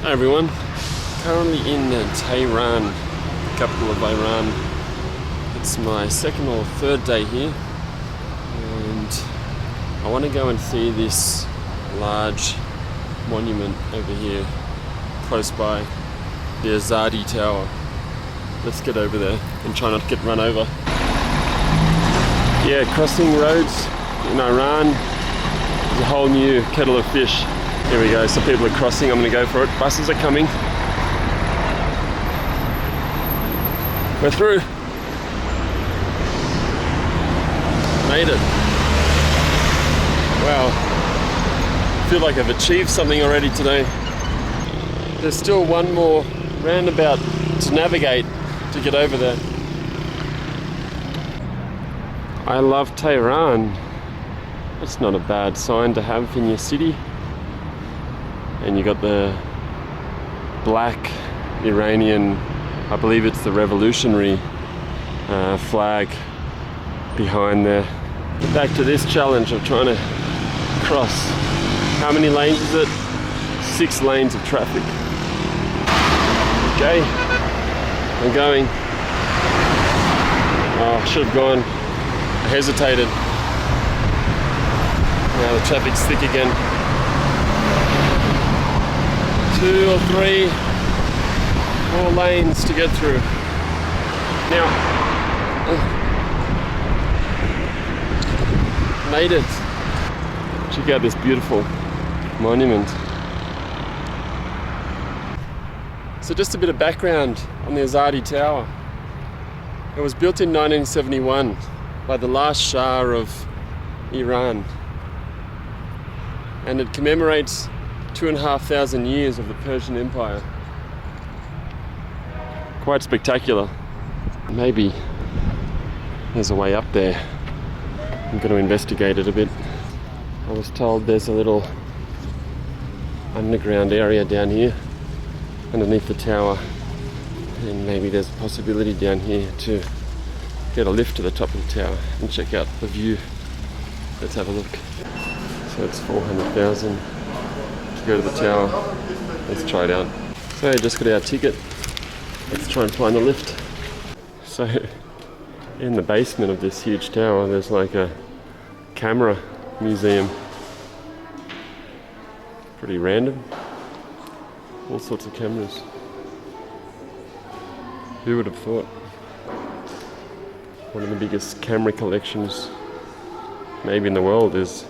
Hi everyone, currently in Tehran, capital of Iran. It's my second or third day here, and I want to go and see this large monument over here, close by, the Azadi Tower. Let's get over there and try not to get run over. Yeah, crossing roads in Iran is a whole new kettle of fish. Here we go, so people are crossing, I'm gonna go for it. Buses are coming. We're through. Made it. Wow. I feel like I've achieved something already today. There's still one more roundabout to navigate to get over there. I love Tehran. That's not a bad sign to have in your city. And you got the black Iranian, I believe it's the revolutionary flag behind there. Back to this challenge of trying to cross. How many lanes is it? 6 lanes of traffic. Okay, I'm going. Oh, I should have gone. I hesitated. Now the traffic's thick again. 2 or 3 more lanes to get through. Now, made it. Check out this beautiful monument. So just a bit of background on the Azadi Tower. It was built in 1971 by the last Shah of Iran, and it commemorates 2,500 years of the Persian Empire. Quite spectacular. Maybe there's a way up there. I'm going to investigate it a bit. I was told there's a little underground area down here underneath the tower, and maybe there's a possibility down here to get a lift to the top of the tower and check out the view. Let's have a look. So it's 400,000 to go to the tower. Let's try it out. So just got our ticket. Let's try and find the lift. So in the basement of this huge tower there's like a camera museum. Pretty random. All sorts of cameras. Who would have thought? One of the biggest camera collections maybe in the world is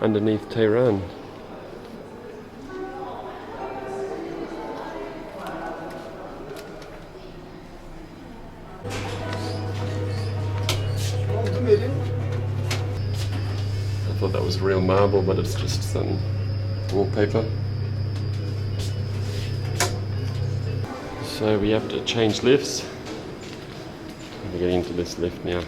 underneath Tehran. I thought that was real marble, but it's just some wallpaper. So we have to change lifts. We're getting into this lift now.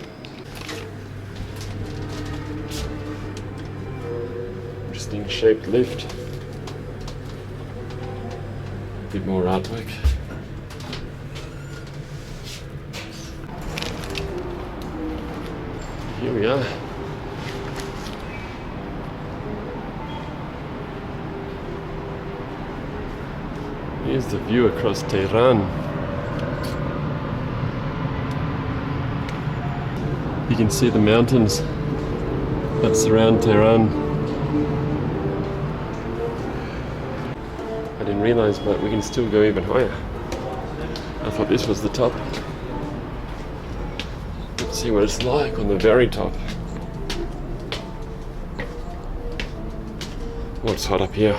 Interesting shaped lift. A bit more artwork. Here we are. Here's the view across Tehran. You can see the mountains that surround Tehran. I didn't realize, but we can still go even higher. I thought this was the top. Let's see what it's like on the very top. What's hot up here?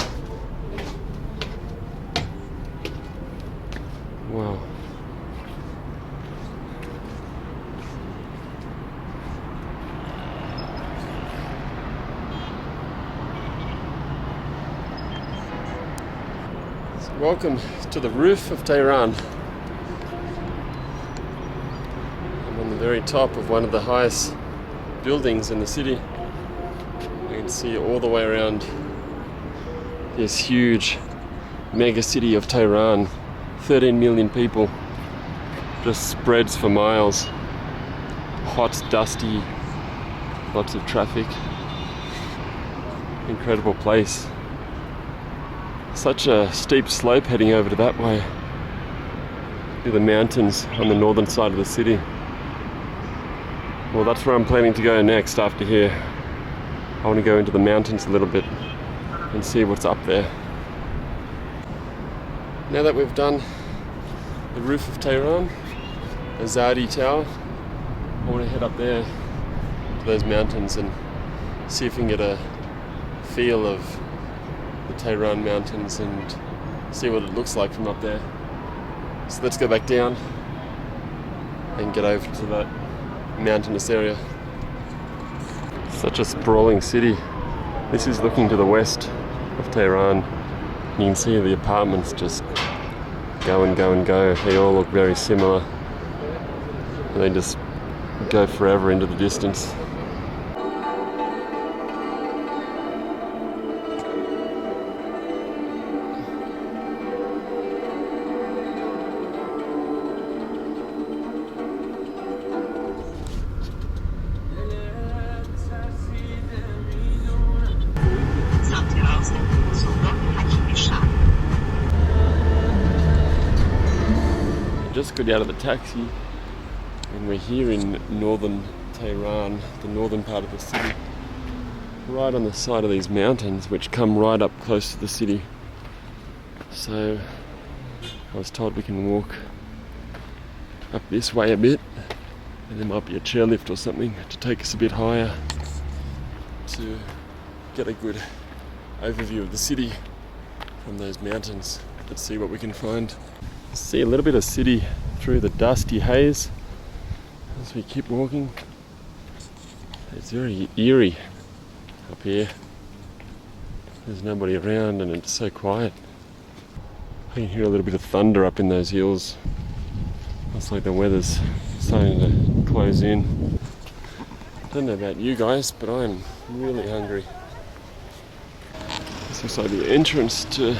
Wow. So welcome to the roof of Tehran. I'm on the very top of one of the highest buildings in the city. You can see all the way around this huge mega city of Tehran. 13 million people, just spreads for miles. Hot, dusty, lots of traffic. Incredible place. Such a steep slope heading over to that way. To the mountains on the northern side of the city. Well, that's where I'm planning to go next after here. I want to go into the mountains a little bit and see what's up there. Now that we've done the roof of Tehran, Azadi Tower, I want to head up there to those mountains and see if we can get a feel of the Tehran mountains and see what it looks like from up there. So let's go back down and get over to that mountainous area. Such a sprawling city. This is looking to the west of Tehran. You can see the apartments just go and go and go. They all look very similar. And they just go forever into the distance. Just got out of the taxi and we're here in northern Tehran, the northern part of the city, right on the side of these mountains which come right up close to the city. So I was told we can walk up this way a bit and there might be a chairlift or something to take us a bit higher to get a good overview of the city from those mountains. Let's see what we can find. See a little bit of city through the dusty haze as we keep walking. It's very eerie up here. There's nobody around and it's so quiet. I can hear a little bit of thunder up in those hills. Looks like the weather's starting to close in. I don't know about you guys, but I'm really hungry. This looks like the entrance to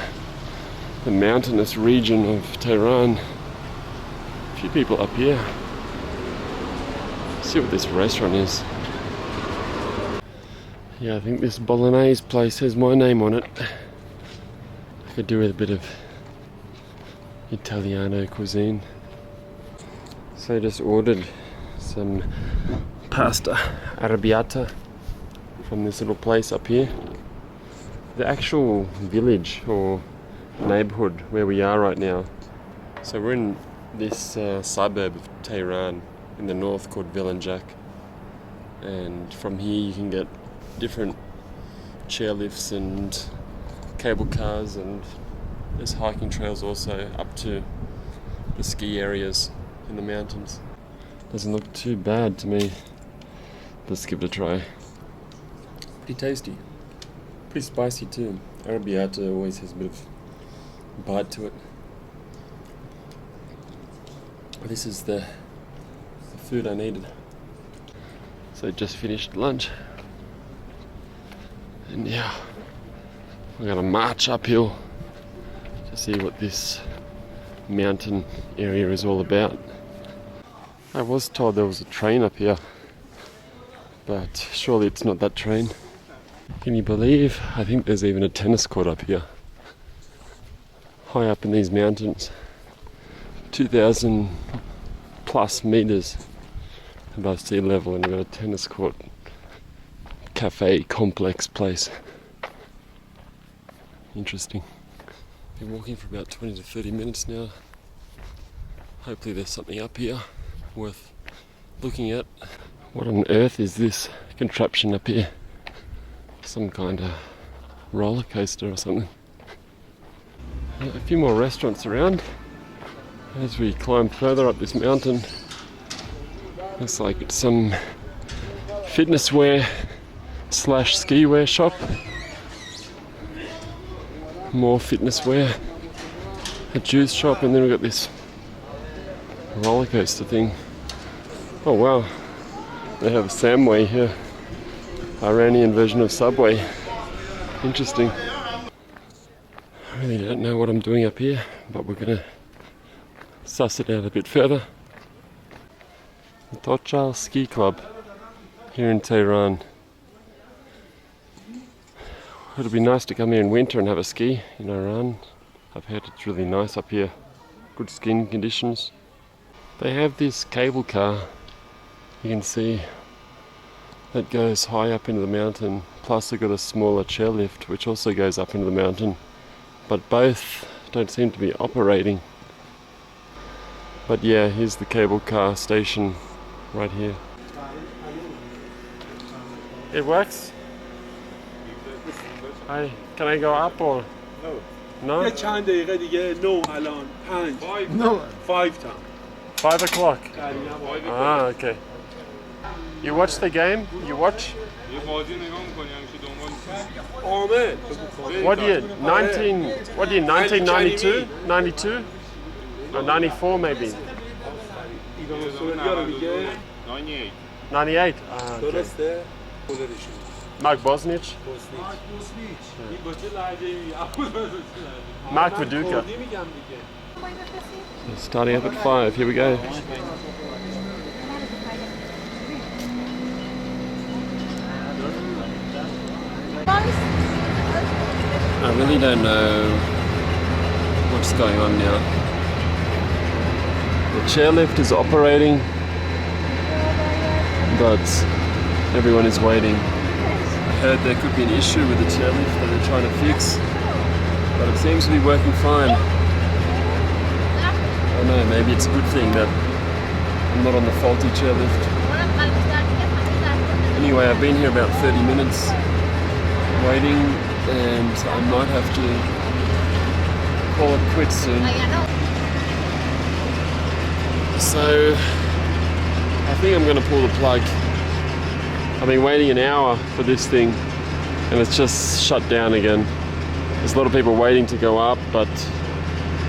the mountainous region of Tehran. A few people up here. Let's see what this restaurant is. Yeah, I think this bolognese place has my name on it. I could do with a bit of Italiano cuisine. So I just ordered some pasta arrabbiata from this little place up here. The actual village or neighborhood where we are right now. So we're in this suburb of Tehran in the north called Vilanjak, and from here you can get different chairlifts and cable cars, and there's hiking trails also up to the ski areas in the mountains. Doesn't look too bad to me. Let's give it a try. Pretty tasty, pretty spicy too. Arrabbiata always has a bit of bite to it. This is the food I needed. So just finished lunch and yeah, we're gonna march uphill to see what this mountain area is all about. I was told there was a train up here, but surely it's not that train. Can you believe? I think there's even a tennis court up here. High up in these mountains, 2,000 plus meters above sea level, and we've got a tennis court, cafe, complex place. Interesting. Been walking for about 20 to 30 minutes now. Hopefully there's something up here worth looking at. What on earth is this contraption up here? Some kind of roller coaster or something. A few more restaurants around as we climb further up this mountain. Looks like it's some fitness wear / ski wear shop. More fitness wear, a juice shop, and then we've got this roller coaster thing. Oh wow, they have Samway here, Iranian version of Subway. Interesting. I really don't know what I'm doing up here, but we're gonna suss it out a bit further. Mt Tochal Ski Club here in Tehran. It'll be nice to come here in winter and have a ski in Iran. I've heard it's really nice up here. Good skiing conditions. They have this cable car, you can see, that goes high up into the mountain. Plus they've got a smaller chairlift which also goes up into the mountain. But both don't seem to be operating. But yeah, here's the cable car station right here. It works? Hi, can I go up or? No. No? یه چند دقیقه دیگه 9 الان 5 No 5 time 5 o'clock. Ah, okay. You watch the game? You watch? What year? 1992? 92? Or 94 maybe? 98. Ah, okay. Mark Bosnich? Mark Viduka. Starting up at 5, here we go. I really don't know what's going on now. The chairlift is operating, but everyone is waiting. I heard there could be an issue with the chairlift that they're trying to fix, but it seems to be working fine. I don't know, maybe it's a good thing that I'm not on the faulty chairlift. Anyway, I've been here about 30 minutes waiting, and I might have to call it quits soon. So I think I'm going to pull the plug. I've been waiting an hour for this thing and it's just shut down again. There's a lot of people waiting to go up, but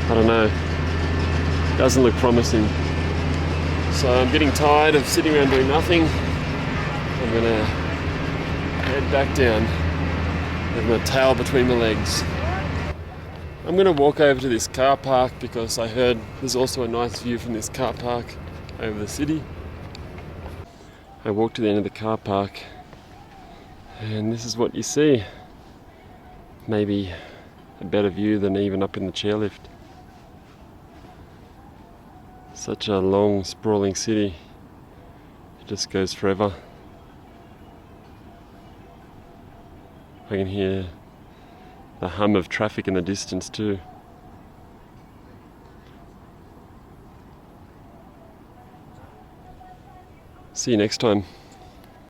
I don't know, it doesn't look promising. So I'm getting tired of sitting around doing nothing. I'm going to head back down with my tail between my legs. I'm going to walk over to this car park because I heard there's also a nice view from this car park over the city. I walked to the end of the car park and this is what you see. Maybe a better view than even up in the chairlift. Such a long, sprawling city. It just goes forever. I can hear the hum of traffic in the distance too. See you next time.